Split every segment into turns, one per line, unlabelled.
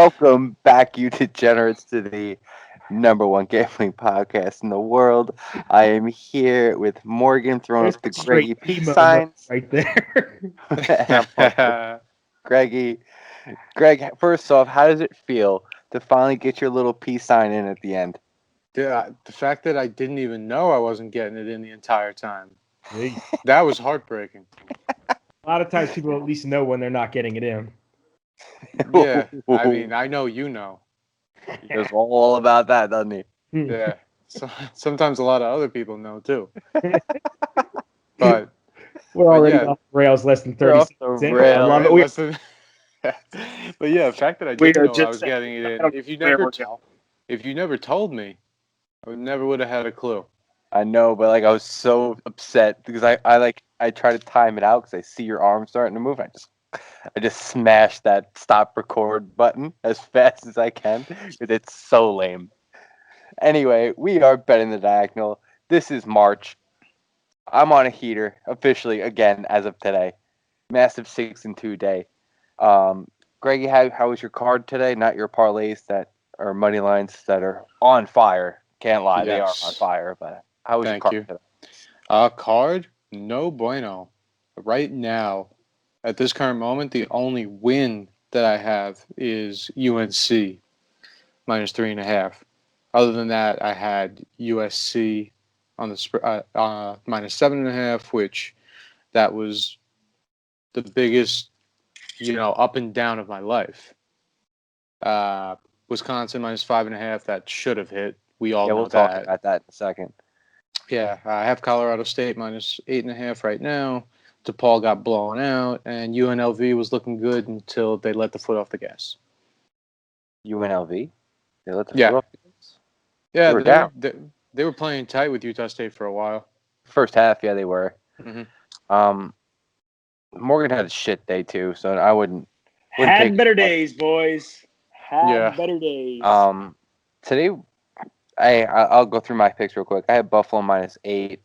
Welcome back, you degenerates, to the number one gambling podcast in the world. I am here with Morgan throwing
There's
up the
straight
Greggy peace
emo mode
signs.
right there.
And I'm also Greggy. Greg, first off, how does it feel to finally get your little peace sign in at the end?
Yeah, the fact that I didn't even know I wasn't getting it in the entire time.
Jeez.
That was heartbreaking.
A lot of times people at least know when they're not getting it in.
Yeah, I mean, I know you know.
He knows all about that, doesn't he?
Yeah. So, sometimes a lot of other people know too. But
We're already
yeah,
off the rails less than
We're
30
off
seconds
the
in. I love it.
less than. But yeah, the fact that I
We
didn't
are
know I
just
was getting it
I
in.
don't know where we're going.
If you never told me, I would have had a clue.
I know, but like I was so upset because I try to time it out because I see your arm starting to move. I just smashed that stop record button as fast as I can because it's so lame. Anyway, we are betting the diagonal. This is March. I'm on a heater officially again as of today. Massive 6-2 day. Greggy, how was your card today? Not your parlays that are money lines that are on fire. Can't lie, they are on
Yes.
fire. But how was your
Thank
card
you.
today?
Card? No bueno. Right now, at this current moment, the only win that I have is UNC minus 3.5. Other than that, I had USC on the minus 7.5, which that was the biggest, up and down of my life. Uh, Wisconsin minus 5.5, that should have hit. We all
Yeah,
know
we'll talk
that.
about that in a second.
Yeah, I have Colorado State minus 8.5 right now. DePaul got blown out, and UNLV was looking good until they let the foot off the gas.
UNLV? They let the
Yeah,
foot off the gas?
yeah,
They were down.
they were playing tight with Utah State for a while.
First half, yeah, they were.
Hmm.
Um, Morgan had a shit day too, so I wouldn't take
Had better days, boys.
Yeah.
Had better days.
Today I'll go through my picks real quick. I had Buffalo minus 8,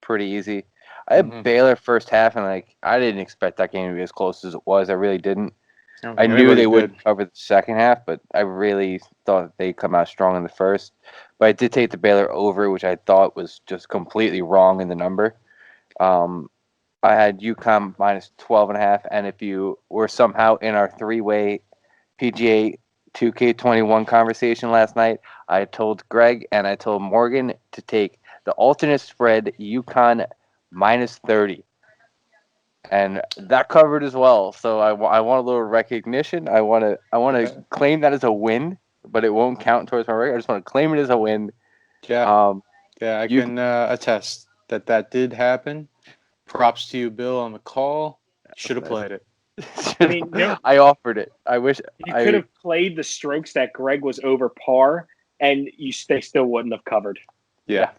pretty easy. I had Baylor first half, and I didn't expect that game to be as close as it was. I really didn't. I knew they wouldn't cover the second half, but I really thought they'd come out strong in the first. But I did take the Baylor over, which I thought was just completely wrong in the number. I had UConn minus 12.5, and if you were somehow in our three-way PGA 2K21 conversation last night, I told Greg and I told Morgan to take the alternate spread UConn minus 30. And that covered as well. So I want a little recognition. I want to claim that as a win, but it won't count towards my record. I just want to claim it as a win.
Yeah, I can attest that did happen. Props to you, Bill, on the call. Should have played it.
I mean,
I offered it. I wish
you could have played the strokes that Greg was over par, and they still wouldn't have covered.
Yeah.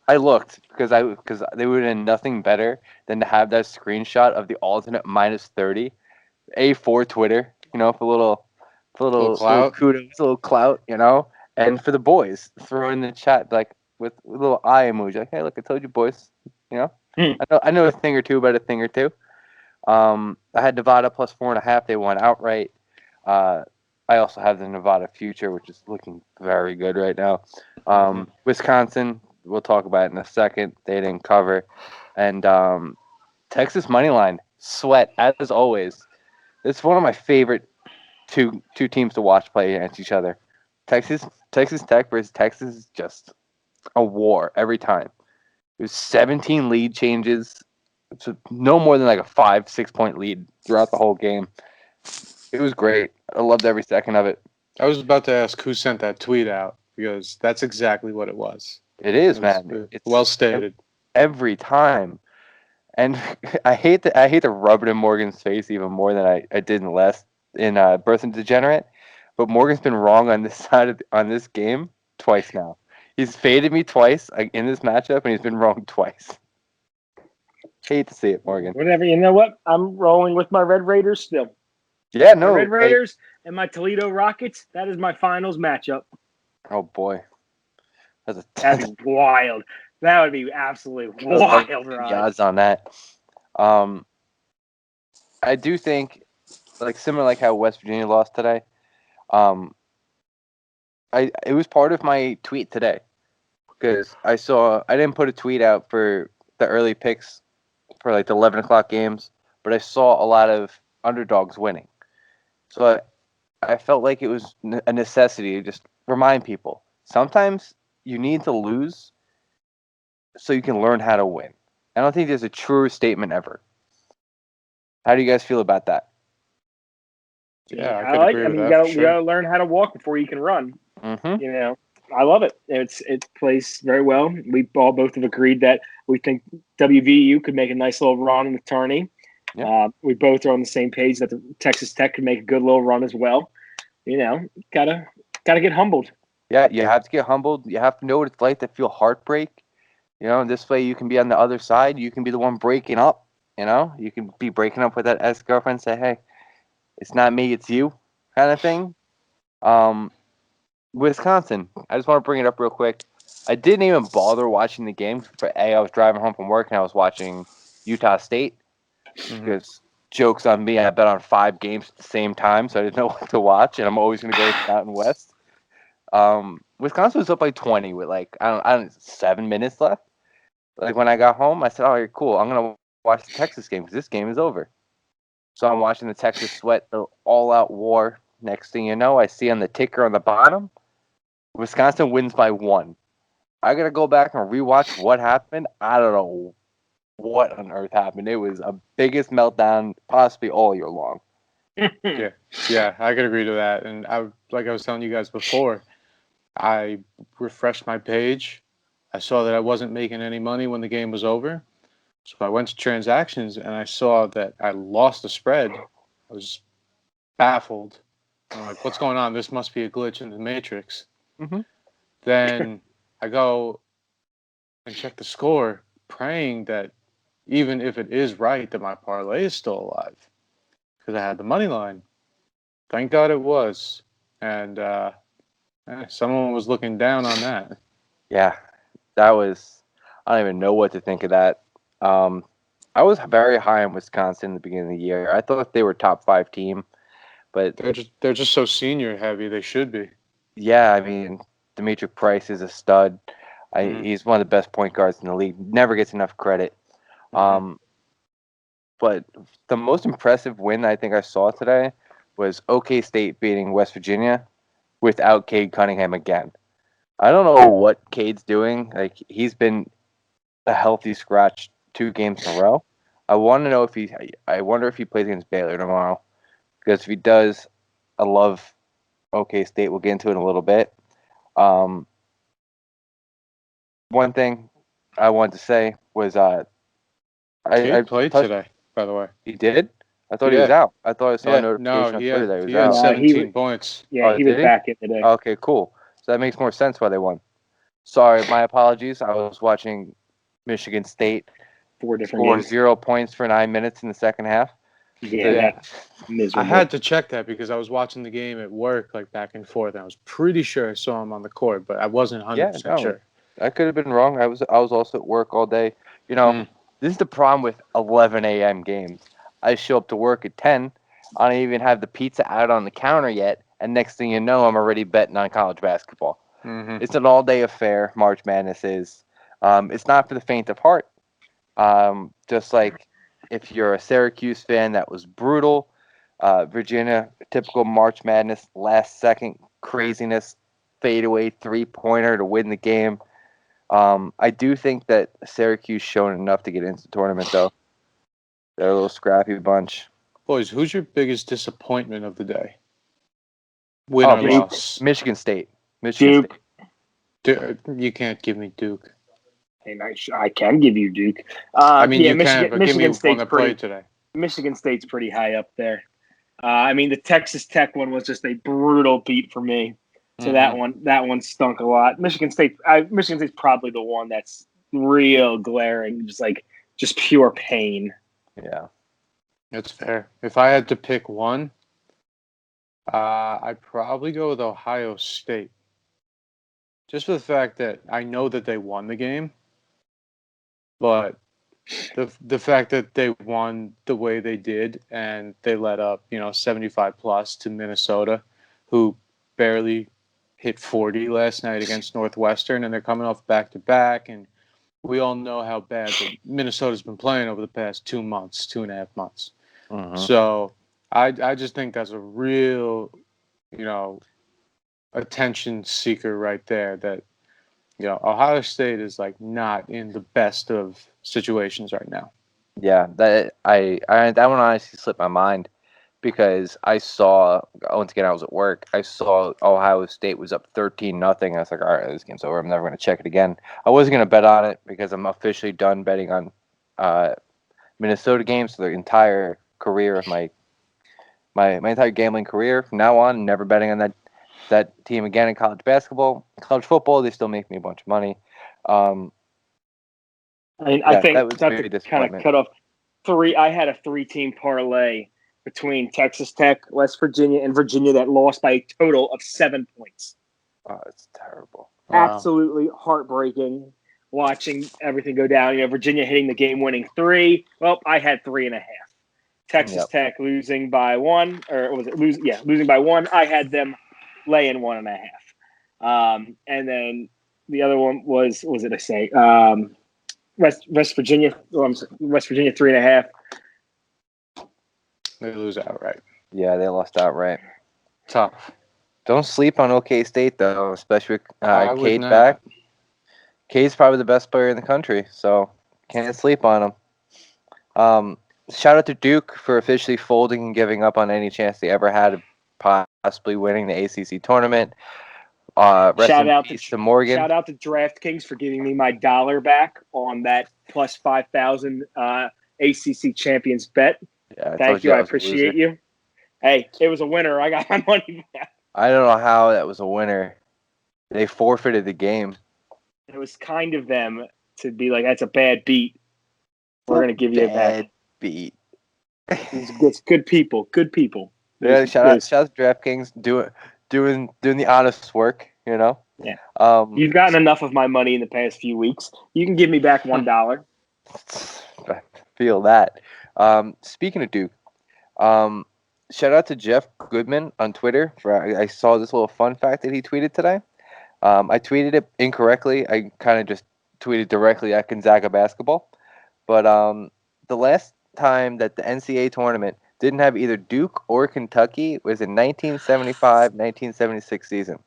I looked because they would have done nothing better than to have that screenshot of the alternate minus 30. For Twitter, for a little
clout.
kudos, a little clout, and for the boys, throw in the chat with a little eye emoji, like, hey, look, I told you, boys. I know a thing or two about a thing or two. I had Nevada plus 4.5. They won outright. I also have the Nevada future, which is looking very good right now. Wisconsin, we'll talk about it in a second. They didn't cover, and Texas money line sweat as always. It's one of my favorite two teams to watch play against each other. Texas Tech versus Texas is just a war every time. There's 17 lead changes. It's no more than like a 5-6 point lead throughout the whole game. It was great. I loved every second of it.
I was about to ask who sent that tweet out because that's exactly what it was.
It is, man.
It's well stated.
Every time. And I hate to rub it in Morgan's face even more than I did in Birth and Degenerate. But Morgan's been wrong on this side on this game twice now. He's faded me twice in this matchup, and he's been wrong twice. Hate to see it, Morgan.
Whatever. You know what? I'm rolling with my Red Raiders still.
Yeah, no.
My Red Raiders and my Toledo Rockets. That is my finals matchup.
Oh boy,
That'd be wild. That would be absolutely wild.
The odds on that. I do think like similar like how West Virginia lost today. Um, it was part of my tweet today because I didn't put a tweet out for the early picks for like the 11 o'clock games, but I saw a lot of underdogs winning. So I felt like it was a necessity to just remind people. Sometimes you need to lose so you can learn how to win. I don't think there's a truer statement ever. How do you guys feel about that?
Yeah, I could agree with that for
you
sure.
gotta learn how to walk before you can run.
Mm-hmm.
You know, I love it. It plays very well. We both have agreed that we think WVU could make a nice little run in the tourney.
Yeah.
We both are on the same page that the Texas Tech could make a good little run as well. You know, gotta get humbled.
Yeah, you have to get humbled. You have to know what it's like to feel heartbreak. This way you can be on the other side. You can be the one breaking up. You can be breaking up with that ex-girlfriend. Say, hey, it's not me, it's you, kind of thing. Wisconsin. I just want to bring it up real quick. I didn't even bother watching the game. I was driving home from work and I was watching Utah State because jokes on me. I bet on 5 games at the same time, so I didn't know what to watch, and I'm always going to go to the Mountain West. Wisconsin was up by 20 with I don't 7 minutes left. Like when I got home, I said, "All right, cool. I'm gonna watch the Texas game because this game is over." So I'm watching the Texas sweat the all-out war. Next thing you know, I see on the ticker on the bottom, Wisconsin wins by 1. I gotta go back and rewatch what happened. I don't know what on earth happened. It was a biggest meltdown possibly all year long.
Yeah, I could agree to that. And like I was telling you guys before, I refreshed my page. I saw that I wasn't making any money when the game was over. So I went to transactions and I saw that I lost the spread. I was baffled. I'm like, what's going on? This must be a glitch in the matrix.
Mm-hmm.
Then I go and check the score, praying that even if it is right, that my parlay is still alive because I had the money line. Thank God it was. And someone was looking down on that.
Yeah, that was. I don't even know what to think of that. I was very high on Wisconsin in the beginning of the year. I thought they were top 5 team, but
They're just so senior heavy. They should be.
yeah, I mean, Demetric Price is a stud.
Mhm.
He's one of the best point guards in the league. Never gets enough credit.
Mhm.
But the most impressive win I think I saw today was OK State beating West Virginia without Cade Cunningham again. I don't know what Cade's doing. Like he's been a healthy scratch 2 games in a row. I want to know if he. I wonder if he plays against Baylor tomorrow. Because if he does, I love OK State. We'll get into it in a little bit. One thing I wanted to say was I
Cade played
touched.
today, by the way.
He did. I thought he was
Yeah.
out. I thought I saw a
Yeah. No,
notification on Twitter that he was
he had
out.
No,
17 points.
Yeah,
Oh,
he was
did he?
back in today.
Okay, cool. So that makes more sense why they won. Sorry, my apologies. I was watching Michigan State
4 different
score
games.
0 points for 9 minutes in the second half.
Yeah,
Yeah.
that's miserable.
I had to check that because I was watching the game at work, like back and forth, and I was pretty sure I saw him on the court, but I wasn't 100%
Yeah, no,
sure.
I could have been wrong. I was also at work all day. This is the problem with 11 a.m. games. I show up to work at 10. I don't even have the pizza out on the counter yet, and next thing you know, I'm already betting on college basketball.
Mm-hmm.
It's an all-day affair. March Madness is. It's not for the faint of heart. Just like if you're a Syracuse fan, that was brutal. Virginia, typical March Madness, last second craziness, fadeaway 3-pointer to win the game. I do think that Syracuse shown enough to get into the tournament, though. They're a little scrappy bunch.
Boys, who's your biggest disappointment of the day? Win or loss?
Michigan State.
Duke.
You can't give me Duke.
And I can give you Duke.
I mean,
yeah,
you can, but give me one that played today.
Michigan State's pretty high up there. I mean, the Texas Tech one was just a brutal beat for me. So
Mm-hmm.
that one stunk a lot. Michigan State's probably the one that's real glaring, just pure pain.
Yeah.
That's fair. If I had to pick one, I'd probably go with Ohio State. Just for the fact that I know that they won the game, but The fact that they won the way they did and they let up 75 plus to Minnesota, who barely hit 40 last night against Northwestern, and they're coming off back to back, and we all know how bad Minnesota's been playing over the past 2 months, 2.5 months.
Mm-hmm.
So I just think that's a real attention seeker right there. That Ohio State is like not in the best of situations right now.
Yeah, that one honestly slipped my mind because I saw, once again, I was at work. I saw Ohio State was up 13-0. I was like, all right, this game's over. I'm never going to check it again. I wasn't going to bet on it because I'm officially done betting on Minnesota games for the entire career of my entire gambling career. From now on, never betting on that team again in college basketball. College football, they still make me a bunch of money.
I
Yeah,
think
that was
not
very
to kind of
disappointment.
cut off I had a 3-team parlay between Texas Tech, West Virginia, and Virginia that lost by a total of 7 points.
Oh, it's terrible.
Wow.
Absolutely heartbreaking watching everything go down. Virginia hitting the game-winning 3. Well, I had 3.5. Texas Tech losing by 1, or was it losing by 1? I had them laying 1.5. And then the other one was what did I say? West Virginia. West Virginia 3.5.
They lose outright.
Yeah, they lost outright.
Tough.
Don't sleep on OK State though, especially with
I would
Cade
not.
back. Cade's probably the best player in the country, so can't sleep on him. Shout out to Duke for officially folding and giving up on any chance they ever had of possibly winning the ACC tournament.
Shout out
to Morgan.
Shout out to DraftKings for giving me my $1 back on that plus 5,000 ACC champions bet.
Yeah,
Thank you. I appreciate you. Hey, it was a winner. I got my money back.
I don't know how that was a winner. They forfeited the game.
It was kind of them to be like, that's a bad beat. We're going to give you a bet.
Bad beat.
It's good people. Good people.
Yeah, shout out to DraftKings doing the honest work.
Yeah. You've gotten enough of my money in the past few weeks. You can give me back $1.
I feel that. Speaking of Duke, shout out to Jeff Goodman on Twitter. I saw this little fun fact that he tweeted today. I tweeted it incorrectly. I kind of just tweeted directly at Gonzaga basketball. But the last time that the NCAA tournament didn't have either Duke or Kentucky was in 1975-1976 season.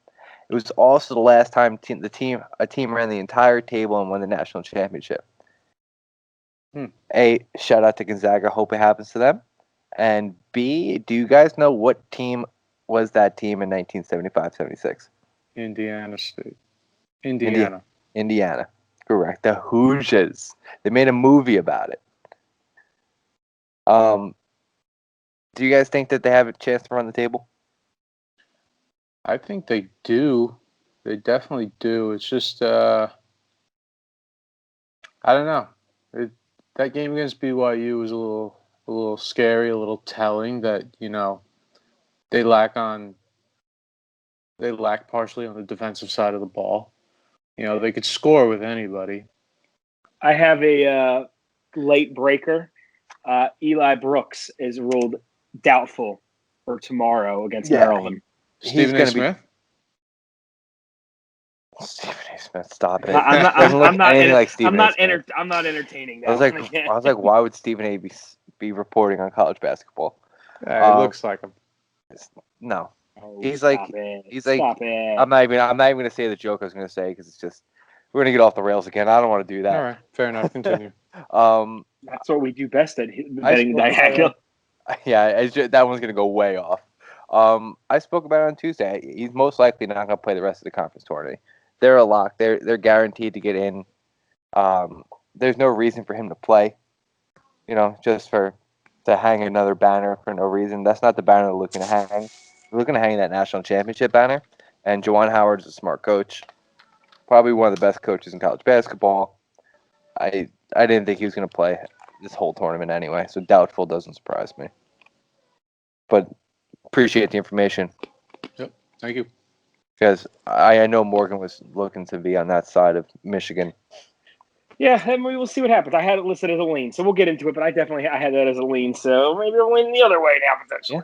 It was also the last time a team ran the entire table and won the national championship. A, shout out to Gonzaga. Hope it happens to them. And B, do you guys know what team was that team in 1975-76?
Indiana State. Indiana.
Correct. The Hoosiers. They made a movie about it. Do you guys think that they have a chance to run the table?
I think they do. They definitely do. It's just, I don't know. That game against BYU was a little scary, a little telling that they lack partially on the defensive side of the ball. They could score with anybody.
I have a late breaker. Eli Brooks is ruled doubtful for tomorrow against Maryland.
Stephen A. Smith?
Stephen A. Smith, stop it.
I'm not entertaining that.
I was like, why would Stephen A. be reporting on college basketball?
It looks like him.
No.
Oh,
he's like, I'm not even going to say the joke I was going to say because it's just, we're going to get off the rails again. I don't want to do that.
All right, fair enough. Continue.
That's what we do best at betting diagonal.
Yeah, that one's going to go way off. I spoke about it on Tuesday. He's most likely not going to play the rest of the conference tournament. They're a lock. They're guaranteed to get in. There's no reason for him to play. Just to hang another banner for no reason. That's not the banner they're looking to hang. They're looking to hang that national championship banner. And Juwan Howard's a smart coach. Probably one of the best coaches in college basketball. I didn't think he was going to play this whole tournament anyway, so doubtful doesn't surprise me. But appreciate the information.
Yep, thank you.
Because I know Morgan was looking to be on that side of Michigan.
Yeah, and we will see what happens. I had it listed as a lean, so we'll get into it. But I had that as a lean, so maybe I'll lean the other way now potentially.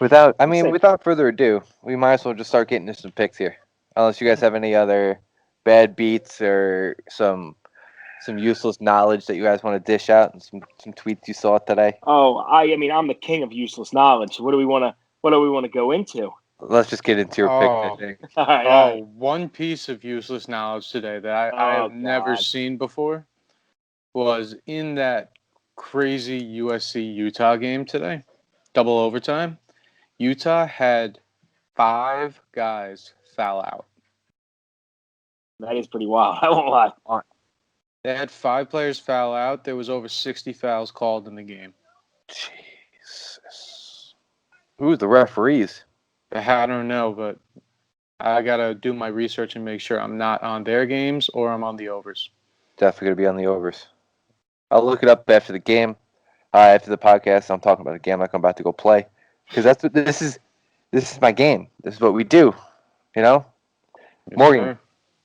Yeah. Without further ado, we might as well just start getting into some picks here. Unless you guys have any other bad beats or some useless knowledge that you guys want to dish out, and some tweets you saw today.
Oh, I mean, I'm the king of useless knowledge. What do we want to go into?
Let's just get into your pick. I
Oh,
think.
All right.
one piece of useless knowledge today that I
Oh,
have never
God.
seen before was in that crazy USC Utah game today, double overtime. Utah had 5 guys foul out.
That is pretty wild. I won't lie.
They had 5 players foul out. There was over 60 fouls called in the game.
Jesus. Who's the referees?
I don't know, but I gotta do my research and make sure I'm not on their games or I'm on the overs.
Definitely gonna be on the overs. I'll look it up after the game. After the podcast, I'm talking about a game like I'm about to go play, because that's what this is. This is my game. This is what we do. You know,
Yes,
Morgan,
sir.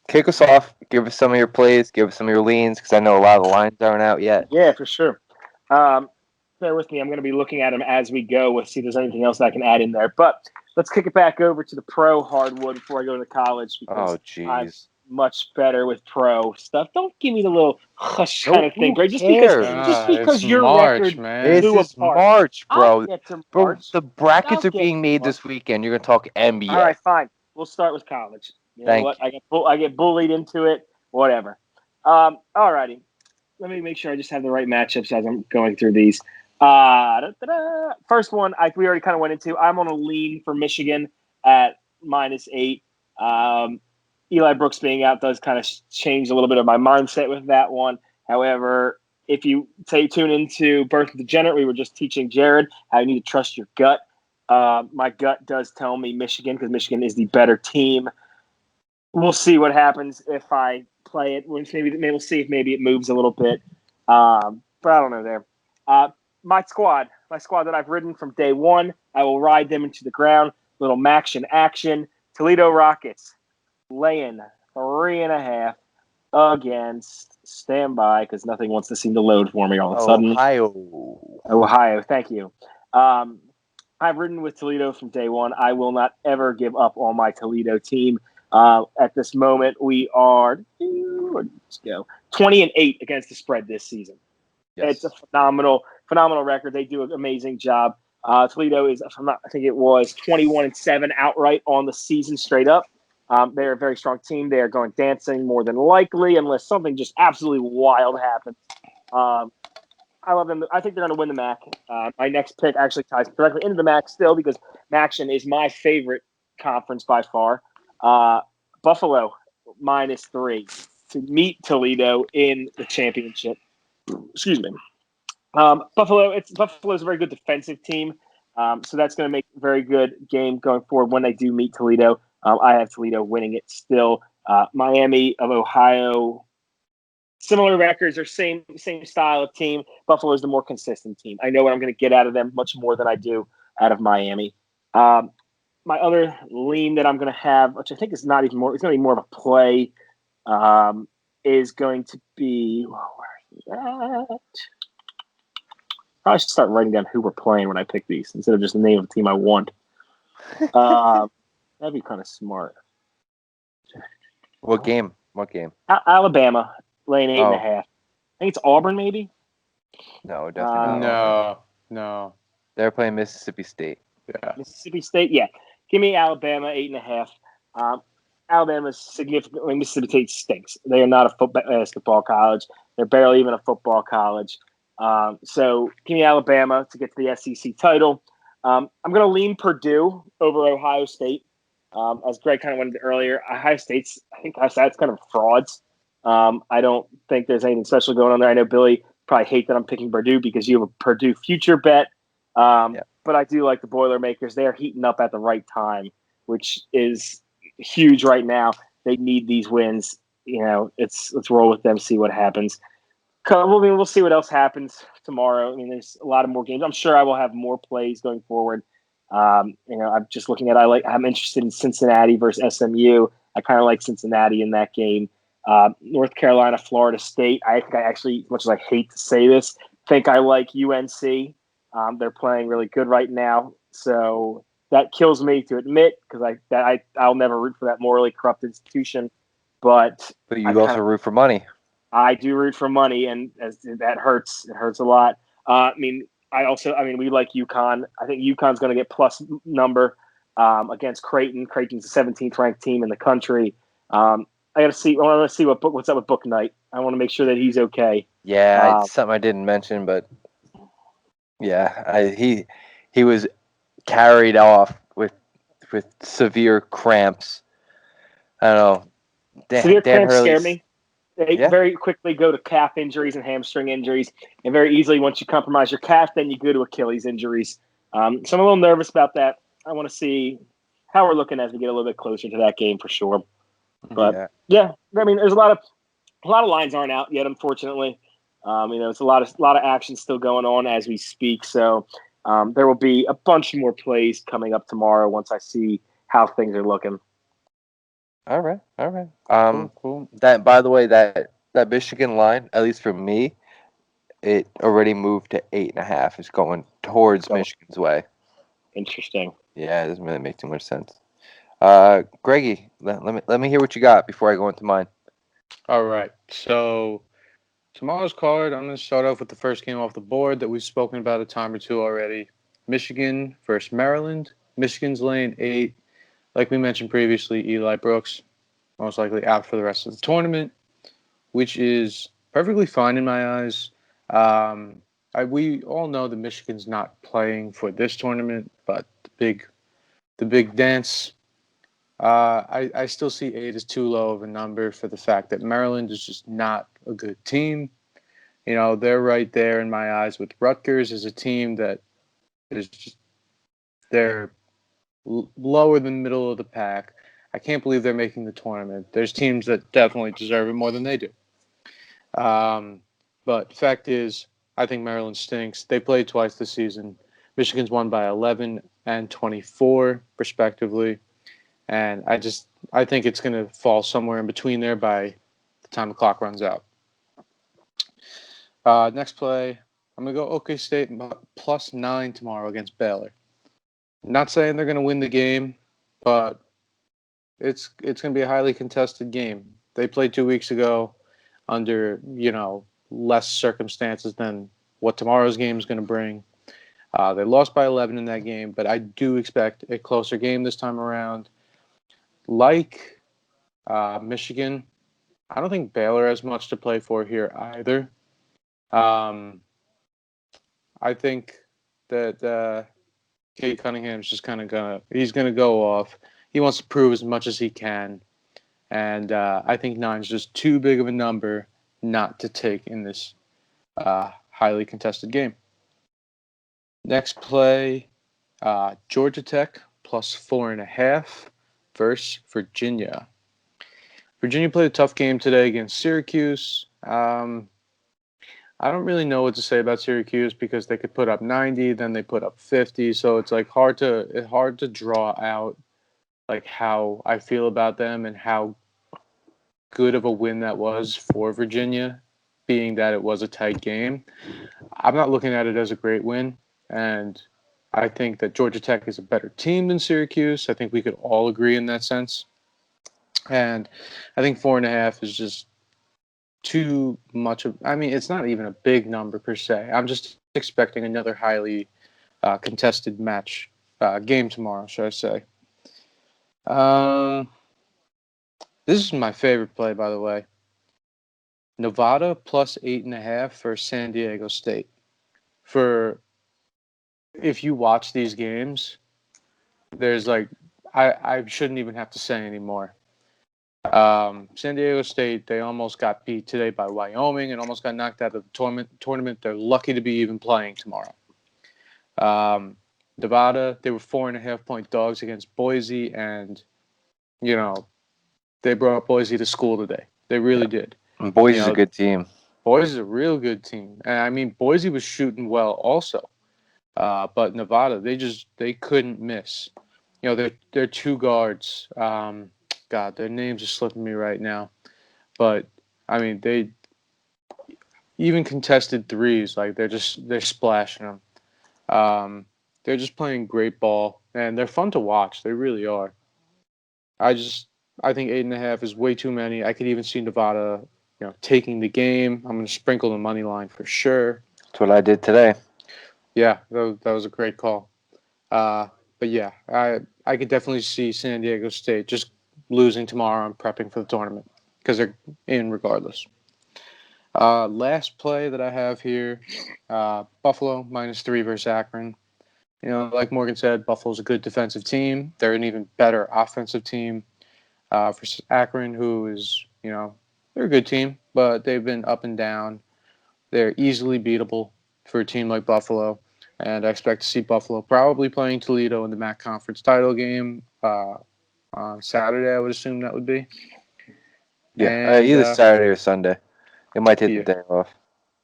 kick us off. Give us some of your plays. Give us some of your leans, because I know a lot of the lines aren't out yet.
Yeah, for sure. Bear with me. I'm going to be looking at them as we go. We'll see if there's anything else I can add in there. But let's kick it back over to the pro hardwood before I go to college, because
Oh,
I'm
jeez.
much better with pro stuff. Don't give me the little hush
No,
kind of thing,
who
Greg.
cares?
Just
It's
because your
March,
record
man.
This
blew
is
apart.
March,
I'll
bro.
get to
Bro,
March.
the brackets
I'll
are
get
being
to
made
March.
this weekend. You're gonna talk NBA.
All right, fine. We'll start with college. You know
Thank
what? I get bullied into it. Whatever. All righty. Let me make sure I just have the right matchups as I'm going through these. First one, we already kind of went into. I'm on a lean for Michigan at -8. Eli Brooks being out does kind of change a little bit of my mindset with that one. However, if you tune into Birth of the Degenerate, we were just teaching Jared how you need to trust your gut. My gut does tell me Michigan, because Michigan is the better team. We'll see what happens if I play it. Maybe we'll see if maybe it moves a little bit. But I don't know there. My squad that I've ridden from day one, I will ride them into the ground. Little Maction action. Toledo Rockets laying 3.5 against standby, because nothing wants to seem to load for me all of a sudden. Ohio, thank you. I've ridden with Toledo from day one. I will not ever give up on my Toledo team. At this moment, we are 20-8 against the spread this season.
Yes.
It's a phenomenal record. They do an amazing job. Toledo is, I think it was 21-7 outright on the season straight up. They're a very strong team. They are going dancing more than likely, unless something just absolutely wild happens. I love them. I think they're going to win the MAC. My next pick actually ties directly into the MAC still, because Maction is my favorite conference by far. Buffalo -3 to meet Toledo in the championship. Excuse me. Buffalo's a very good defensive team, so that's going to make a very good game going forward when they do meet Toledo. I have Toledo winning it still. Miami of Ohio, similar records, or same style of team. Buffalo's the more consistent team. I know what I'm going to get out of them much more than I do out of Miami. My other lean that I'm going to have, which I think is not even more, it's going to be more of a play, is going to be, where is that? Probably should start writing down who we're playing when I pick these instead of just the name of the team I want. That'd be kind of smart.
What game?
Alabama, laying 8.5. I think it's Auburn, maybe?
No, definitely not.
No.
They're playing Mississippi State.
Yeah.
Mississippi State, yeah. Give me Alabama 8.5. Alabama's significantly. Mississippi State stinks. They are not a basketball college. They're barely even a football college. So give me Alabama to get to the SEC title. I'm going to lean Purdue over Ohio State. As Greg kind of went into earlier, Ohio State's kind of frauds. I don't think there's anything special going on there. I know Billy probably hate that I'm picking Purdue because you have a Purdue future bet. But I do like the Boilermakers. They are heating up at the right time, which is huge right now. They need these wins. Let's roll with them, see what happens. We'll see what else happens tomorrow. I mean, there's a lot of more games. I'm sure I will have more plays going forward. I'm just looking at. I'm interested in Cincinnati versus SMU. I kind of like Cincinnati in that game. North Carolina, Florida State. I think I actually, as much as I hate to say this, think I like UNC. They're playing really good right now, so that kills me to admit because I'll never root for that morally corrupt institution. But
you also root for money.
I do root for money, and that hurts. It hurts a lot. We like UConn. I think UConn's going to get plus number against Creighton. Creighton's the 17th ranked team in the country. I got to see. I want to see what's up with Book Knight. I want to make sure that he's okay.
Yeah, it's something I didn't mention, but yeah, he was carried off with severe cramps. I don't know.
Severe cramps
Hurley's,
scare me. They very quickly go to calf injuries and hamstring injuries, and very easily once you compromise your calf, then you go to Achilles injuries. So I'm a little nervous about that. I want to see how we're looking as we get a little bit closer to that game for sure. But there's a lot of lines aren't out yet, unfortunately. It's a lot of action still going on as we speak. So there will be a bunch more plays coming up tomorrow once I see how things are looking.
All right.
Cool.
That, by the way, that Michigan line, at least for me, it already moved to 8.5. It's going towards Michigan's way.
Interesting.
Yeah, it doesn't really make too much sense. Greggy, let me hear what you got before I go into mine.
All right. So tomorrow's card, I'm going to start off with the first game off the board that we've spoken about a time or two already. Michigan versus Maryland. Michigan's laying 8. Like we mentioned previously, Eli Brooks most likely out for the rest of the tournament, which is perfectly fine in my eyes. We all know that Michigan's not playing for this tournament, but the big dance. I still see 8 as too low of a number for the fact that Maryland is just not a good team. They're right there in my eyes with Rutgers as a team that is just they're lower than middle of the pack. I can't believe they're making the tournament. There's teams that definitely deserve it more than they do. But fact is, I think Maryland stinks. They played twice this season. Michigan's won by 11 and 24, respectively. And I think it's going to fall somewhere in between there by the time the clock runs out. Next play, I'm going to go OK State plus 9 tomorrow against Baylor. Not saying they're going to win the game, but it's going to be a highly contested game. They played 2 weeks ago under, less circumstances than what tomorrow's game is going to bring. They lost by 11 in that game, but I do expect a closer game this time around. Like Michigan, I don't think Baylor has much to play for here either. I think that Kate Cunningham's just kind of he's going to go off. He wants to prove as much as he can. And I think 9 is just too big of a number not to take in this highly contested game. Next play, Georgia Tech plus 4.5 versus Virginia. Virginia played a tough game today against Syracuse. I don't really know what to say about Syracuse because they could put up 90, then they put up 50. So it's like hard to draw out like how I feel about them and how good of a win that was for Virginia, being that it was a tight game. I'm not looking at it as a great win, and I think that Georgia Tech is a better team than Syracuse. I think we could all agree in that sense. And I think 4.5 is just too much of. I mean, it's not even a big number per se. I'm just expecting another highly contested game tomorrow, should I say? This is my favorite play, by the way. Nevada plus 8.5 for San Diego State. If you watch these games, there's I shouldn't even have to say anymore. San Diego State, they almost got beat today by Wyoming and almost got knocked out of the tournament. They're lucky to be even playing tomorrow. Nevada, they were 4.5-point dogs against Boise, and they brought Boise to school today. They really did.
And Boise's a good team.
Boise's a real good team, and I mean Boise was shooting well also, but Nevada, they couldn't miss. Their two guards. God, their names are slipping me right now. But I mean, they even contested threes, like they're splashing them. They're just playing great ball, and they're fun to watch. They really are. I just I think 8.5 is way too many. I could even see Nevada, taking the game. I'm going to sprinkle the money line for sure.
That's what I did today.
Yeah, that was a great call. But yeah, I could definitely see San Diego State just losing tomorrow and prepping for the tournament because they're in regardless. Last play that I have here, Buffalo -3 versus Akron. Like Morgan said, Buffalo's a good defensive team. They're an even better offensive team. Versus Akron, who is, they're a good team, but they've been up and down. They're easily beatable for a team like Buffalo. And I expect to see Buffalo probably playing Toledo in the MAC conference title game on Saturday, I would assume that would be.
Yeah,
And
either Saturday or Sunday. They might take the day off.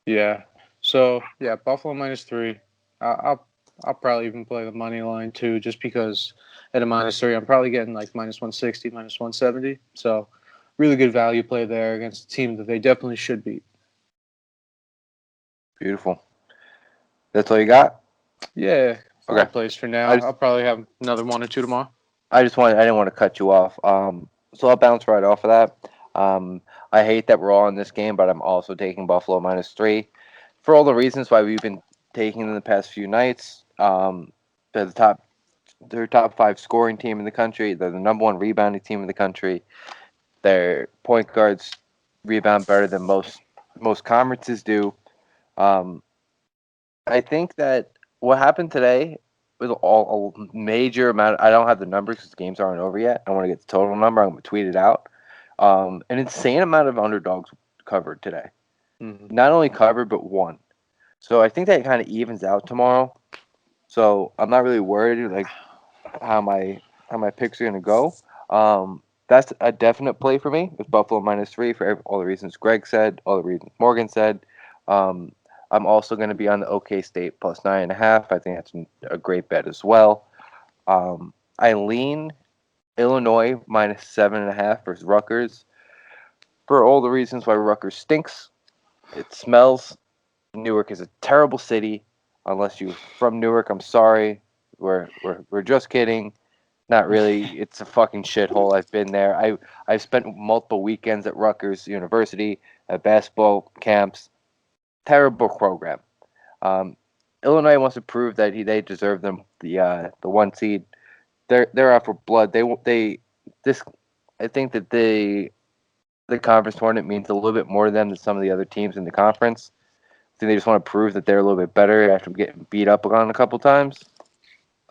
Yeah. So yeah, Buffalo -3. I'll probably even play the money line too, just because at a -3, I'm probably getting like -160, -170. So really good value play there against a team that they definitely should beat.
Beautiful. That's all you got?
Yeah, five
Okay.
plays for now.
I just-
I'll probably have another 1 or 2 tomorrow.
I didn't want to cut you off. So I'll bounce right off of that. I hate that we're all in this game, but I'm also taking Buffalo -3 for all the reasons why we've been taking in the past few nights. They're they're top 5 scoring team in the country. They're the number 1 rebounding team in the country. Their point guards rebound better than most conferences do. Um, I think that what happened today was all a major amount. I don't have the numbers because the games aren't over yet. I want to get the total number. I'm going to tweet it out. An insane amount of underdogs covered today.
Mm-hmm.
Not only covered, but won. So I think that kind of evens out tomorrow. So I'm not really worried like how my picks are going to go. That's a definite play for me. It's Buffalo -3 for all the reasons Greg said, all the reasons Morgan said. Um, I'm also going to be on the OK State +9.5. I think that's a great bet as well. I lean Illinois -7.5 versus Rutgers for all the reasons why Rutgers stinks. It smells. Newark is a terrible city. Unless you're from Newark, I'm sorry. We're just kidding. Not really. It's a fucking shithole. I've been there. I've spent multiple weekends at Rutgers University at basketball camps. Terrible program. Um, Illinois wants to prove that they deserve them the 1 seed. They're out for blood. They this I think that the conference tournament means a little bit more to them than some of the other teams in the conference. I think they just want to prove that they're a little bit better after getting beat up on a couple times.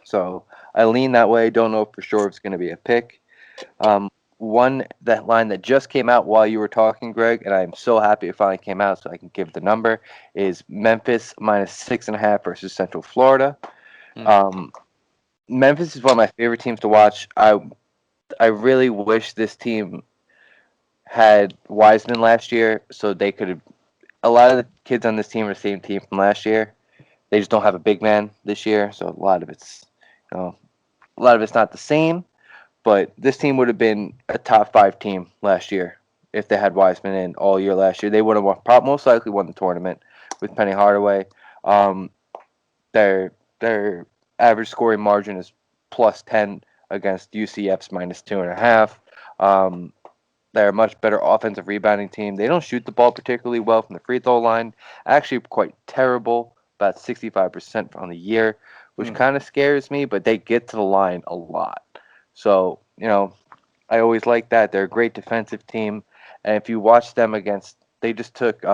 So I lean that way. Don't know for sure if it's going to be a pick. That line that just came out while you were talking, Greg, and I'm so happy it finally came out so I can give the number, is Memphis -6.5 versus Central Florida. Memphis is one of my favorite teams to watch. I really wish this team had Wiseman last year so they could have. A lot of the kids on this team are the same team from last year. They just don't have a big man this year, so a lot of it's not the same. But this team would have been a top 5 team last year if they had Wiseman in all year last year. They would have most likely won the tournament with Penny Hardaway. Their average scoring margin is +10 against UCF's -2.5. They're a much better offensive rebounding team. They don't shoot the ball particularly well from the free throw line. Actually, quite terrible, about 65% on the year, which kind of scares me, but they get to the line a lot. So, I always like that. They're a great defensive team. And if you watch them they just took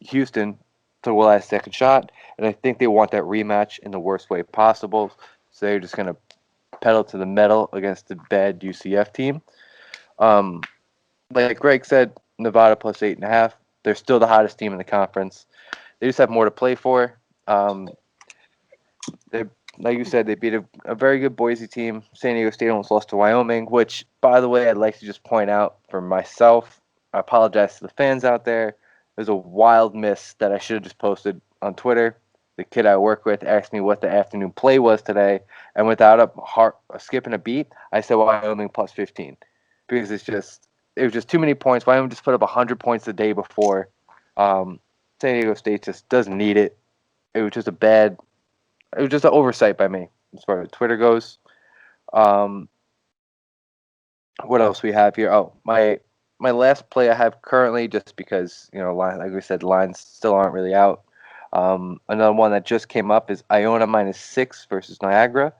Houston to the last second shot, and I think they want that rematch in the worst way possible. So they're just going to pedal to the metal against the bad UCF team. Like Greg said, Nevada +8.5. They're still the hottest team in the conference. They just have more to play for. They, like you said, they beat a very good Boise team. San Diego State almost lost to Wyoming, which, by the way, I'd like to just point out for myself. I apologize to the fans out there. It was a wild miss that I should have just posted on Twitter. The kid I work with asked me what the afternoon play was today, and without a skip and a beat, I said Wyoming +15 because it's just it was just too many points. Wyoming just put up 100 points the day before. San Diego State just doesn't need it. It was just an oversight by me as far as Twitter goes. What else we have here? Oh, my last play I have currently, just because like we said, lines still aren't really out. Another one that just came up is Iona -6 versus Niagara.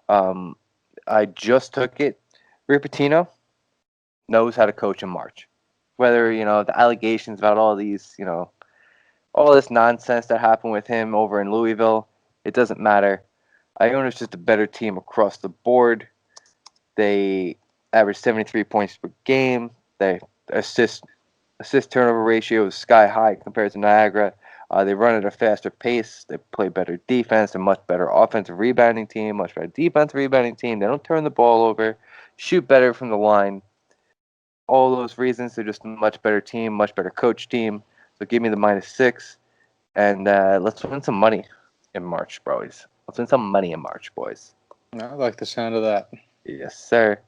I just took it. Rick Pitino knows how to coach in March. Whether the allegations about all these all this nonsense that happened with him over in Louisville, it doesn't matter. Iona's just a better team across the board. They average 73 points per game. Their assist turnover ratio is sky high compared to Niagara. They run at a faster pace. They play better defense. They're much better offensive rebounding team, much better defensive rebounding team. They don't turn the ball over, shoot better from the line. All those reasons, they're just a much better team, much better coach team. So give me the -6, and let's win some money in March, boys. Let's win some money in March, boys.
I like the sound of that.
Yes, sir.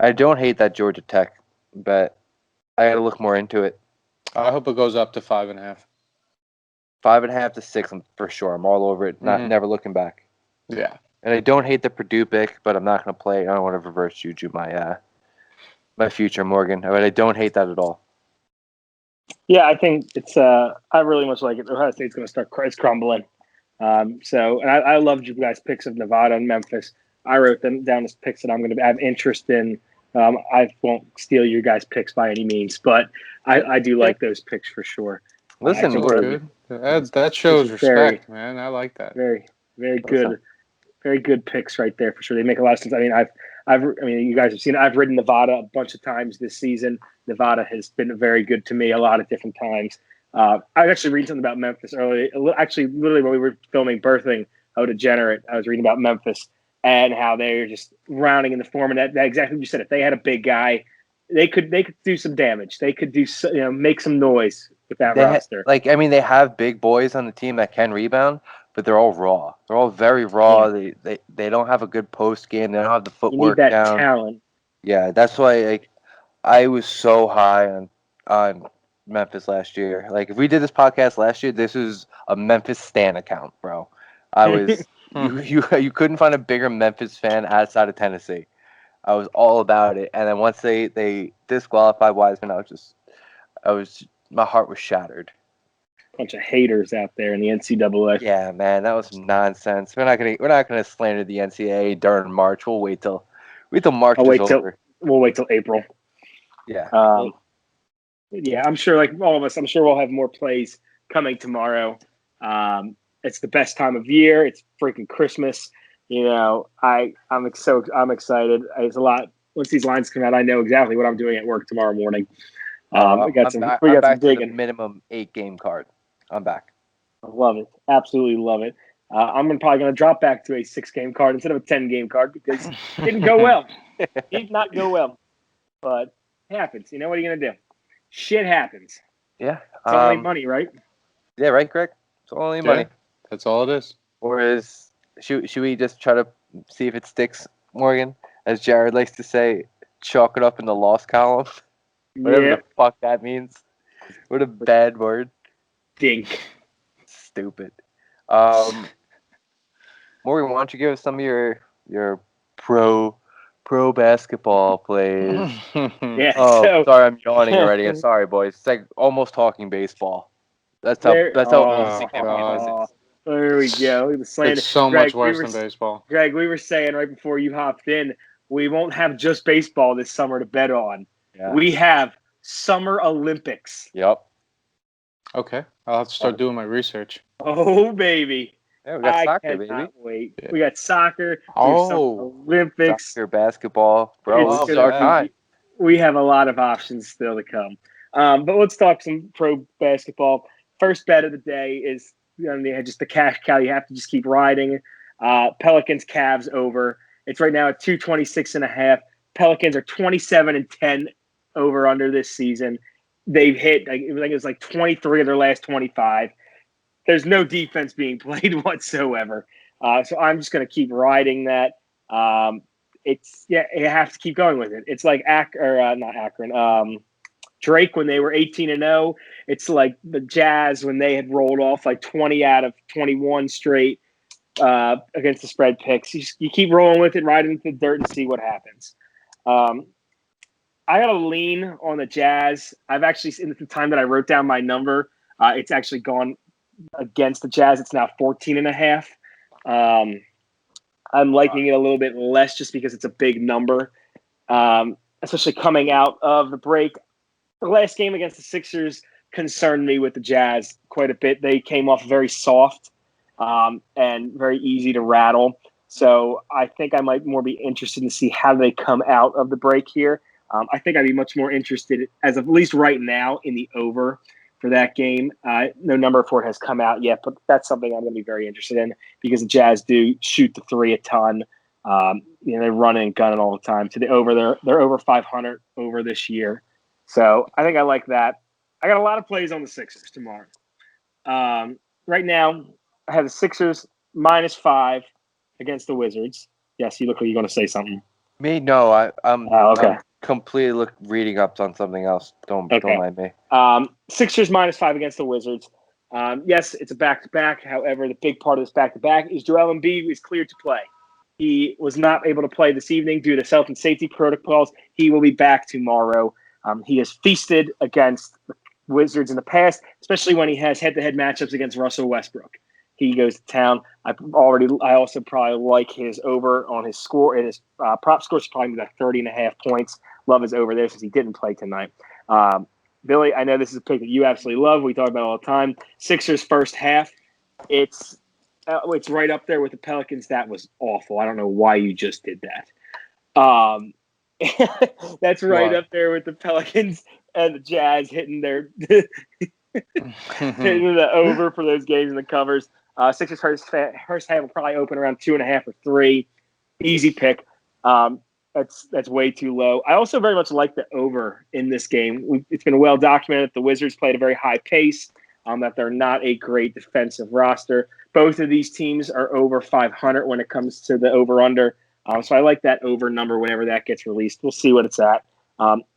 I don't hate that Georgia Tech, but I got to look more into it.
I hope it goes up to 5.5.
5.5 to 6, for sure. I'm all over it. Never looking back.
Yeah.
And I don't hate the Purdue pick, but I'm not going to play. I don't want to reverse juju my future, Morgan. But I don't hate that at all.
Yeah, I think it's. I really much like it. Ohio State's going to start. It's crumbling. And I loved you guys' picks of Nevada and Memphis. I wrote them down as picks that I'm going to have interest in. I won't steal your guys' picks by any means, but I do like those picks for sure.
Listen,
good. That shows respect, man. I like that.
Very, very good. Very good picks right there for sure. They make a lot of sense. I mean, you guys have seen it. I've ridden Nevada a bunch of times this season. Nevada has been very good to me a lot of different times. I was actually reading something about Memphis earlier. Actually, literally when we were filming Birthing Degenerate, I was reading about Memphis and how they're just rounding in the form. And that exactly what you said. If they had a big guy, they could do some damage. They could make some noise with that roster.
They have big boys on the team that can rebound, but they're all raw. They're all very raw. Yeah. They don't have a good post game. They don't have the footwork down.
You need that talent.
Yeah, that's why I was so high on Memphis last year. Like, if we did this podcast last year, this was a Memphis Stan account, bro. I was you couldn't find a bigger Memphis fan outside of Tennessee. I was all about it, and then once they disqualified Wiseman, my heart was shattered.
Bunch of haters out there in the NCAA.
Yeah, man, that was nonsense. We're not gonna slander the NCAA during March. We'll wait till March is over.
We'll wait till April.
Yeah.
Yeah, I'm sure, like all of us, I'm sure we'll have more plays coming tomorrow. It's the best time of year. It's freaking Christmas. I'm excited. There's a lot. Once these lines come out, I know exactly what I'm doing at work tomorrow morning. We got some digging.
To the minimum 8-game card. I'm back.
I love it. Absolutely love it. I'm probably going to drop back to a 6-game card instead of a 10-game card because it didn't go well. It did not go well. But it happens. What are you going to do? Shit happens.
Yeah.
It's only money, right?
Yeah, right, Greg? It's only money.
That's all it is.
Or should we just try to see if it sticks, Morgan? As Jared likes to say, chalk it up in the loss column. Whatever the fuck that means. What a bad word.
Dink.
Stupid. Morgan, why don't you give us some of your pro basketball plays?
Yeah.
Sorry, I'm yawning already. I'm sorry, boys. It's like almost talking baseball. That's how easy
There we go.
It's so much worse than baseball.
Greg, we were saying right before you hopped in, we won't have just baseball this summer to bet on. Yeah. We have Summer Olympics.
Yep.
Okay. I'll have to start doing my research.
Oh, baby.
Yeah, we got soccer, baby.
Cannot wait. Yeah. We got soccer.
Oh.
Olympics.
Soccer, basketball. Bro, it's our time.
We have a lot of options still to come. But let's talk some pro basketball. First bet of the day is just the cash cow. You have to just keep riding. Pelicans, Cavs over. It's right now at 226.5. Pelicans are 27-10 over under this season. They've hit, it was like 23 of their last 25. There's no defense being played whatsoever. So I'm just going to keep riding that. you have to keep going with it. It's like not Akron. Drake when they were 18-0. It's like the Jazz when they had rolled off like 20 out of 21 straight against the spread picks. You keep rolling with it, right into the dirt, and see what happens. I got to lean on the Jazz. I've actually, in the time that I wrote down my number, it's actually gone against the Jazz. It's now 14.5. I'm liking it a little bit less just because it's a big number, especially coming out of the break. The last game against the Sixers concerned me with the Jazz quite a bit. They came off very soft and very easy to rattle. So I think I might more be interested to see how they come out of the break here. I think I'd be much more interested, as of at least right now, in the over for that game. No number for it has come out yet, but that's something I'm going to be very interested in because the Jazz do shoot the three a ton. They run and gun it all the time. To the over, they're over 500 over this year. So I think I like that. I got a lot of plays on the Sixers tomorrow. Right now, I have the Sixers -5 against the Wizards. Yes, you look like you're going to say something.
Me? No, I'm
okay.
I'm completely reading up on something else. Don't mind me.
Sixers -5 against the Wizards. Yes, it's a back-to-back. However, the big part of this back-to-back is Joel Embiid is cleared to play. He was not able to play this evening due to health and safety protocols. He will be back tomorrow. He has feasted against the Wizards in the past, especially when he has head-to-head matchups against Russell Westbrook. He goes to town. I also probably like his over on his score. And his prop score is probably about 30.5 points. Love his over there since he didn't play tonight. Billy, I know this is a pick that you absolutely love. We talk about it all the time. Sixers first half. It's right up there with the Pelicans. That was awful. I don't know why you just did that. That's right up there with the Pelicans and the Jazz hitting their hitting the over for those games and the covers. Sixers first half will probably open around 2.5 or 3. Easy pick. That's way too low. I also very much like the over in this game. It's been well documented. The Wizards played a very high pace. That they're not a great defensive roster. Both of these teams are over 500 when it comes to the over/under. So I like that over number whenever that gets released. We'll see what it's at.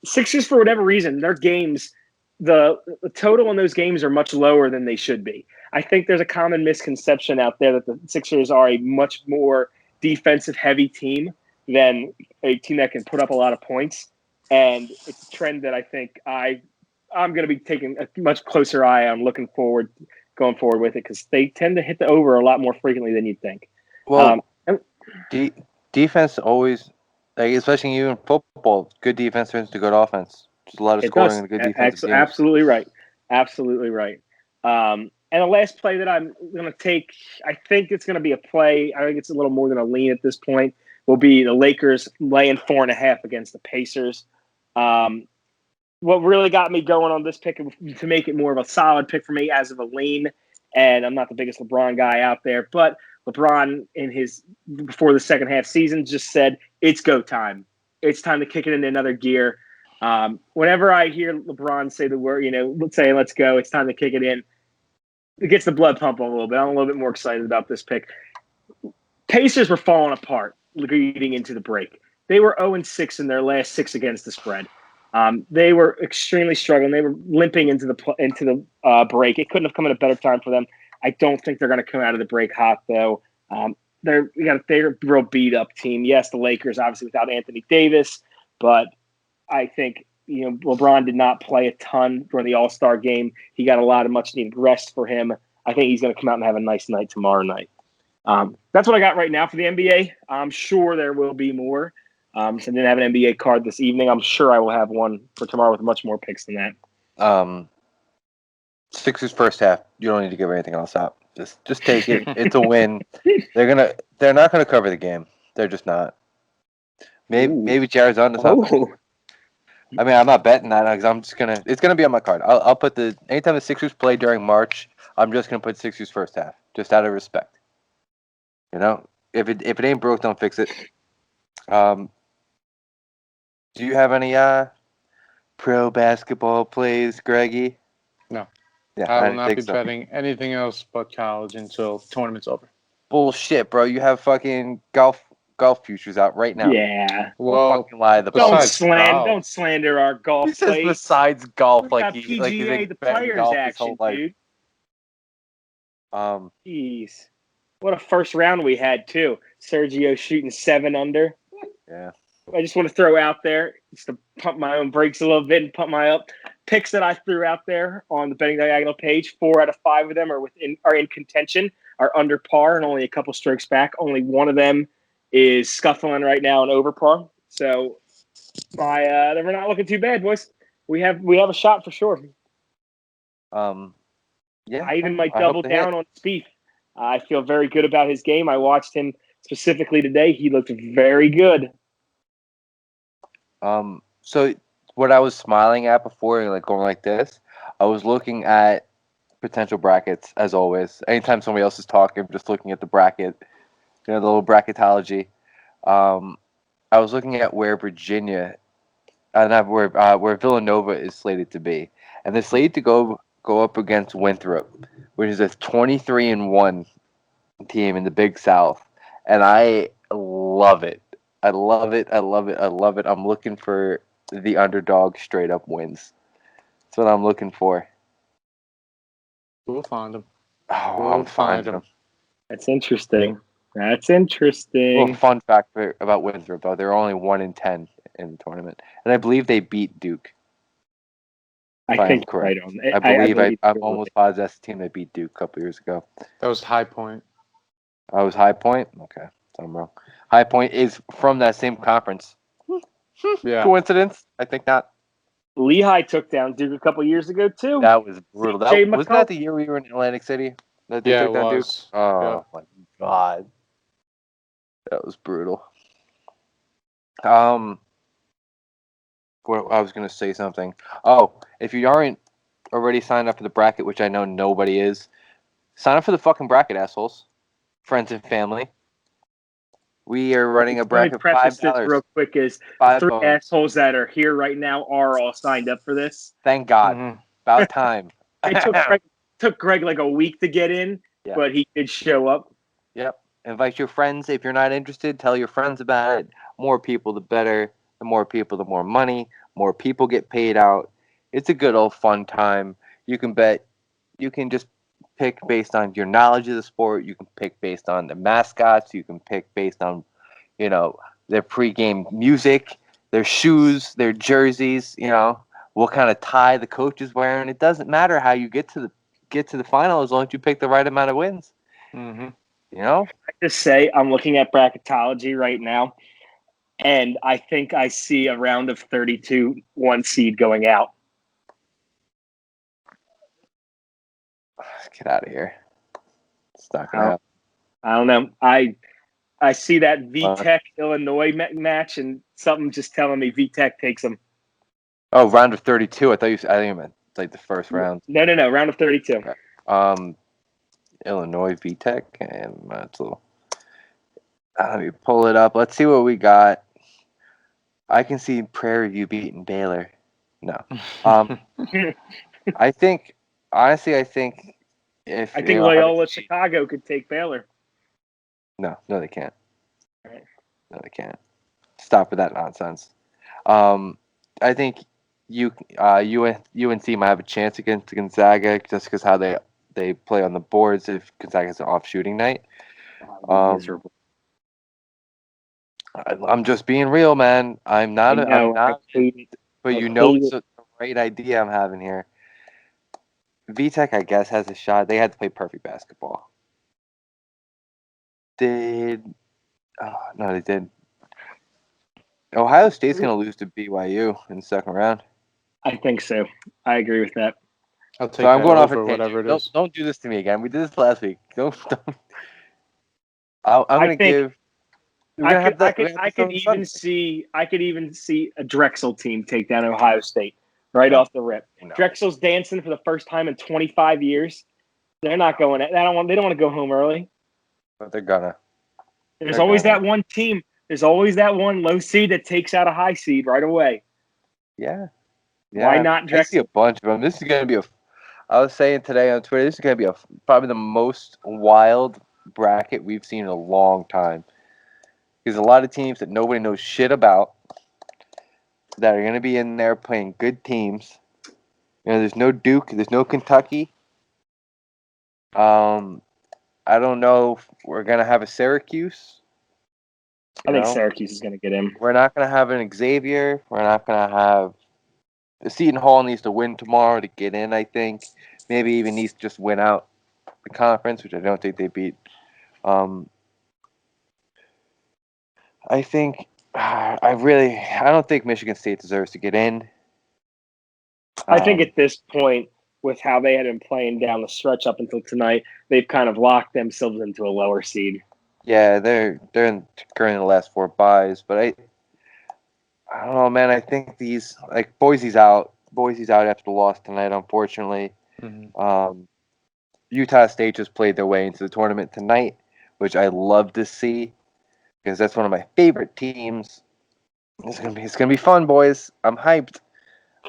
Sixers, for whatever reason, their games, the total in those games are much lower than they should be. I think there's a common misconception out there that the Sixers are a much more defensive-heavy team than a team that can put up a lot of points. And it's a trend that I think I'm going to be taking a much closer eye on going forward with it because they tend to hit the over a lot more frequently than you'd think.
Well, defense always, especially even football, good defense turns to good offense. Just a lot of scoring and good defense.
Absolutely right. Absolutely right. And the last play that I'm going to take, I think it's going to be a play. I think it's a little more than a lean at this point. Will be the Lakers laying 4.5 against the Pacers. What really got me going on this pick to make it more of a solid pick for me as of a lean, and I'm not the biggest LeBron guy out there, but LeBron in his before the second half season just said it's go time. It's time to kick it into another gear. Whenever I hear LeBron say the word, let's say let's go, it's time to kick it in. It gets the blood pumping a little bit. I'm a little bit more excited about this pick. Pacers were falling apart leading into the break. They were 0-6 in their last 6 against the spread. They were extremely struggling. They were limping into the break. It couldn't have come at a better time for them. I don't think they're going to come out of the break hot, though. They're a real beat-up team. Yes, the Lakers, obviously, without Anthony Davis, but I think LeBron did not play a ton during the All-Star game. He got a lot of much-needed rest for him. I think he's going to come out and have a nice night tomorrow night. That's what I got right now for the NBA. I'm sure there will be more. So I didn't have an NBA card this evening. I'm sure I will have one for tomorrow with much more picks than that.
Sixers first half. You don't need to give anything else out. Just take it. It's a win. They're not gonna cover the game. They're just not. Maybe Jared's on to something. I mean, I'm not betting that because it's gonna be on my card. I'll put anytime the Sixers play during March, I'm just gonna put Sixers first half, just out of respect. If it ain't broke, don't fix it. Do you have any pro basketball plays, Greggy?
No.
Yeah,
I will not be betting anything else but college until tournament's over.
Bullshit, bro. You have fucking golf golf futures out right now.
Yeah.
Don't
Well,
fucking lie to the
Don't
public.
besides golf.
don't slander our golf
He says
plays.
besides golf,
We
like
got
he's
PGA,
been
the
betting
players
golf his
action,
whole life.
dude.
Um,
Jeez. What a first round we had, too. Sergio shooting 7 under.
yeah.
I just want to throw out there, just to pump my own brakes a little bit and pump my up picks that I threw out there on the Betting Diagonal page. 4 out of 5 of them are in contention, are under par, and only a couple strokes back. Only one of them is scuffling right now and over par. So we're not looking too bad, boys. We have a shot for sure.
Yeah.
I even might
I hope
double
they
down on Spieth. I feel very good about his game. I watched him specifically today. He looked very good.
So what I was smiling at before, like going like this, I was looking at potential brackets as always. Anytime somebody else is talking, I'm just looking at the bracket, the little bracketology. I was looking at where Virginia, not where Villanova is slated to be, and they're slated to go up against Winthrop, which is a 23-1 team in the Big South, and I love it. I love it. I love it. I love it. I'm looking for the underdog straight up wins. That's what I'm looking for.
We'll find them.
Oh,
We'll
I'm
find
finding them.
That's interesting. That's interesting.
Well, fun fact about Winthrop, though, they're only 1-10 in the tournament, and I believe they beat Duke.
I
I'm
think
correct.
right on.
I'm
you're
almost positive that's the team that beat Duke a couple years ago.
That was High Point.
I was High Point. Okay, so I'm wrong. High Point is from that same conference.
Yeah.
Coincidence? I think not.
Lehigh took down Duke a couple years ago too.
That was brutal.
Jay
Wasn't that the year we were in Atlantic City that they
Yeah,
took
it
down Duke?
was.
Oh my god, that was brutal. I was gonna say something. Oh, if you aren't already signed up for the bracket, which I know nobody is, sign up for the fucking bracket, assholes, friends and family. We are running a bracket
Let
of
me preface this
$5.
real quick: is
$5
3
bones.
assholes that are here right now are all signed up for this.
Thank God.
Mhm.
About time.
It took Greg like a week to get in,
Yeah.
but he did show up.
Yep. Invite your friends. If you're not interested, tell your friends about it. More people, the better. The more people, the more money. More people get paid out. It's a good old fun time. You can bet. You can just pick based on your knowledge of the sport. You can pick based on the mascots. You can pick based on, their pregame music, their shoes, their jerseys. What kind of tie the coach is wearing. It doesn't matter how you get to the final as long as you pick the right amount of wins.
Mm-hmm.
I just say I'm looking at bracketology right now, and I think I see a round of 32 1 seed going out.
Get out of here. It's not gonna happen.
I don't know. I see that VTech Illinois match, and something just telling me VTech takes them.
Oh, round of 32. I think you meant like the first round.
No, round of 32.
Illinois VTech, and that's a little. Let me pull it up. Let's see what we got. I can see Prairie View beating Baylor. No. I think honestly, I think if
I think Loyola Chicago could take Baylor.
No, they can't.
Right.
No, they can't. Stop with that nonsense. I think UNC might have a chance against Gonzaga just because how they play on the boards if Gonzaga's an off shooting night.
Miserable.
I'm just being real, man. I'm not.
I hate it.
But it's a great idea I'm having here. VTech, I guess, has a shot. They had to play perfect basketball. No, they did. Ohio State's going to lose to BYU in the second round.
I think so. I agree with that.
I'll take
So I'm going off
over
a
whatever it
tangent.
is.
Don't do this to me again. We did this last week. Don't. I'm going to give.
I could even see a Drexel team take down Ohio State off the rip.
No.
Drexel's dancing for the first time in 25 years. They're not going. They don't want to go home early.
But they're gonna.
There's always that one team. There's always that one low seed that takes out a high seed right away.
Yeah.
Why not Drexel?
I see a bunch of them. This is going to be I was saying today on Twitter, this is going to be probably the most wild bracket we've seen in a long time. There's a lot of teams that nobody knows shit about that are going to be in there playing good teams. There's no Duke. There's no Kentucky. I don't know if we're going to have a Syracuse.
I think Syracuse is going to get him.
We're not going to have an Xavier. We're not going to have... Seton Hall needs to win tomorrow to get in, I think. Maybe even needs to just win out the conference, which I don't think they beat. I think... I don't think Michigan State deserves to get in.
I think at this point, with how they had been playing down the stretch up until tonight, they've kind of locked themselves into a lower seed.
Yeah, they're in currently the last 4 buys, but I don't know, man. I think these Boise's out. Boise's out after the loss tonight, unfortunately.
Mm-hmm.
Utah State just played their way into the tournament tonight, which I love to see because that's one of my favorite teams. It's gonna be fun, boys. I'm hyped.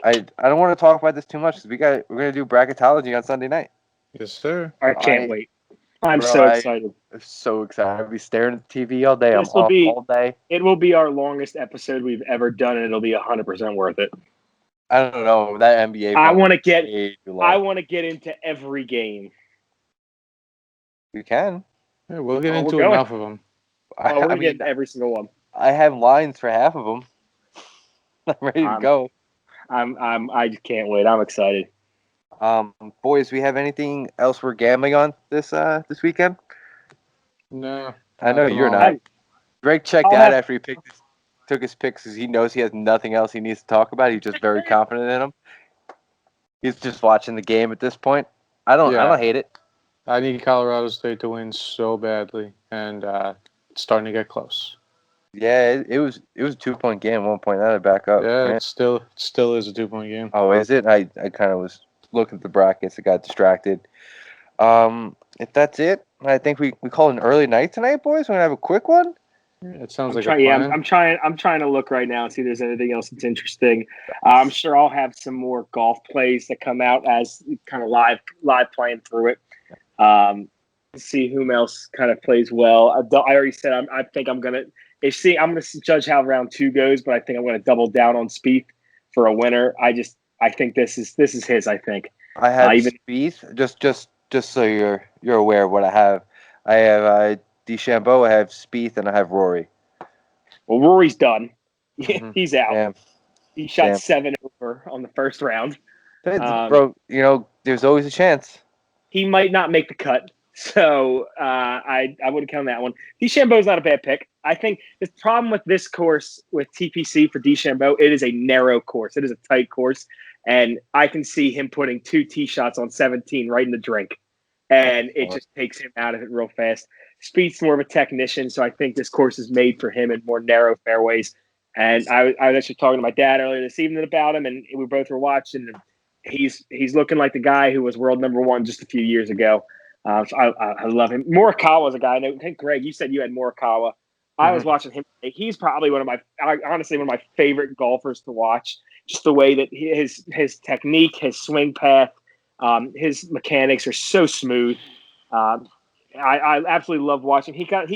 I don't want to talk about this too much because we're gonna do bracketology on Sunday night.
Yes, sir.
I can't wait. I'm so excited.
I'm so excited. I'll be staring at the TV all day.
This will be
all day.
It will be our longest episode we've ever done, and it'll be 100% worth it.
I don't know that NBA.
I want to get into every game.
You can.
Yeah, we'll get into enough of them.
We're gonna get into every single one.
I have lines for half of them. I'm ready to go.
I just can't wait. I'm excited.
Boys, we have anything else we're gambling on this weekend?
No.
I know you're not. Greg checked out after he took his picks because he knows he has nothing else he needs to talk about. He's just very confident in them. He's just watching the game at this point. I don't hate it.
I need Colorado State to win so badly, and it's starting to get close.
Yeah, it was a 2-point game at one point. That'll back up.
Yeah,
right?
it still is a 2-point game.
Oh, is it? I kind of was looking at the brackets. I got distracted. If that's it, I think we call it an early night tonight, boys. We're gonna have a quick one.
It sounds like a plan.
I'm trying to look right now and see if there's anything else that's interesting. I'm sure I'll have some more golf plays that come out as kind of live playing through it. See whom else kind of plays well. I already said I think I'm gonna judge how round 2 goes, but I think I'm gonna double down on Spieth for a winner. I think this is his. I think
I have Spieth. Just so you're aware of what I have. I have DeChambeau, I have Spieth, and I have Rory.
Well, Rory's done. He's out.
Damn.
He shot 7 over on the first round.
Bro, there's always a chance.
He might not make the cut, so I wouldn't count that one. DeChambeau's not a bad pick. I think the problem with this course with TPC for DeChambeau, it is a narrow course. It is a tight course, and I can see him putting 2 tee shots on 17 right in the drink, and it just takes him out of it real fast. Spieth's more of a technician, so I think this course is made for him in more narrow fairways. And I was actually talking to my dad earlier this evening about him, and we both were watching. And he's looking like the guy who was world number 1 just a few years ago. So I love him. Morikawa is a guy. I think, Greg, you said you had Morikawa. I was watching him. He's probably one of my favorite golfers to watch. Just the way that his technique, his swing path, his mechanics are so smooth. I absolutely love watching. He got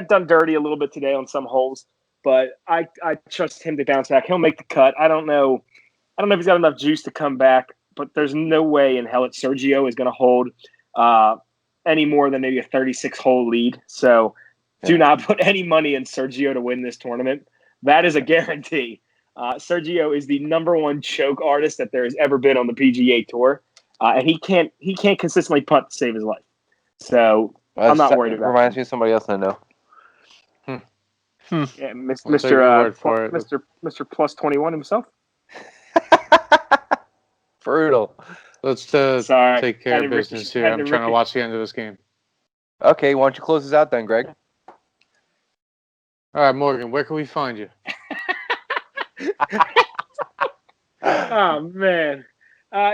done dirty a little bit today on some holes, but I trust him to bounce back. He'll make the cut. I don't know if he's got enough juice to come back, but there's no way in hell that Sergio is going to hold any more than maybe a 36-hole lead. So do not put any money in Sergio to win this tournament. That is a guarantee. Sergio is the number 1 choke artist that there has ever been on the PGA Tour, and he can't consistently putt to save his life. So I'm not worried about it.
Reminds me of somebody else I know.
Yeah, Mr. Plus 21 himself.
Brutal.
Let's take care of business here. I'm trying to watch the end of this game.
Okay, why don't you close this out then, Greg?
All right, Morgan, where can we find you?
Oh, man.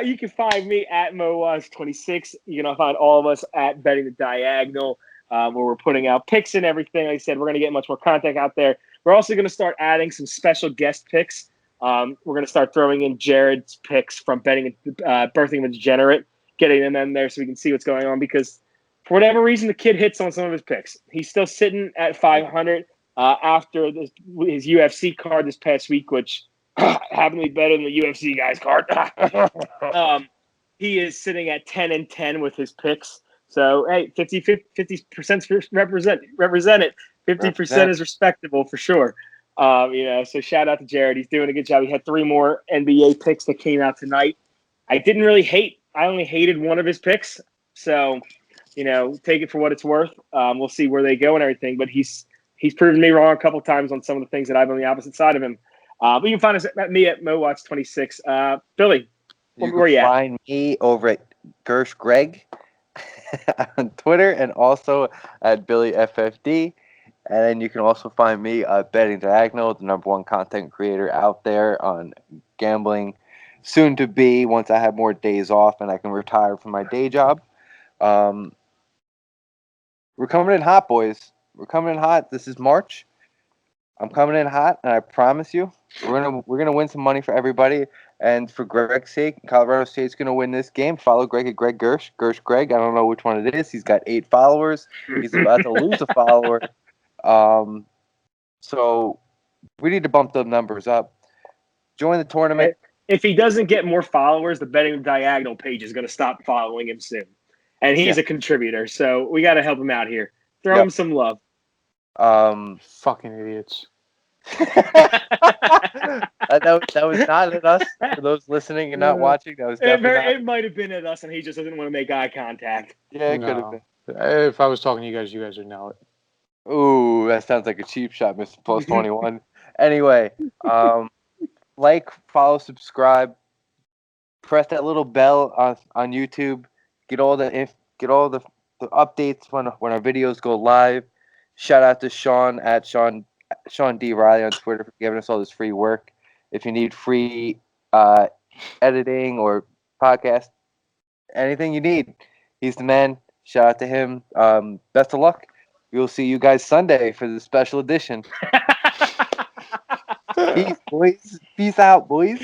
You can find me at MoWaz26. You can find all of us at Betting the Diagonal, where we're putting out picks and everything. Like I said, we're going to get much more content out there. We're also going to start adding some special guest picks. We're going to start throwing in Jared's picks from Birthing of a Degenerate, getting them in there so we can see what's going on, because for whatever reason, the kid hits on some of his picks. He's still sitting at 500. after his UFC card this past week, which happened to be better than the UFC guy's card. He is sitting at 10-10 with his picks. So, hey, 50% represented. 50% is respectable for sure. So shout out to Jared. He's doing a good job. He had 3 more NBA picks that came out tonight. I didn't really hate. I only hated one of his picks. So, take it for what it's worth. We'll see where they go and everything. But he's proven me wrong a couple times on some of the things that I've on the opposite side of him. But you can find us at me at MoWatch26. Billy, where you at?
Find me over at Gersh Greg on Twitter and also at BillyFFD. And then you can also find me at Betting Diagonal, the #1 content creator out there on gambling. Soon to be, once I have more days off and I can retire from my day job. We're coming in hot, boys. We're coming in hot. This is March. I'm coming in hot, and I promise you, we're gonna win some money for everybody. And for Greg's sake, Colorado State's gonna win this game. Follow Greg at Greg Gersh Greg. I don't know which one it is. He's got 8 followers. He's about to lose a follower. So we need to bump the numbers up. Join the tournament.
If he doesn't get more followers, the Betting Diagonal page is going to stop following him soon. And he's a contributor, so we got to help him out here. Throw him some love.
Fucking idiots.
That was not at us. For those listening and not watching, that was definitely
it might have been at us, and he just doesn't want to make eye contact.
Yeah, it could have been.
If I was talking to you guys would know it.
Ooh, that sounds like a cheap shot, Mr. Plus 21. Anyway, like, follow, subscribe, press that little bell on YouTube. Get all the updates when our videos go live. Shout out to Sean at Sean D. Riley on Twitter for giving us all this free work. If you need free editing or podcast, anything you need, he's the man. Shout out to him. Best of luck. We'll see you guys Sunday for the special edition. Peace, boys. Peace out, boys.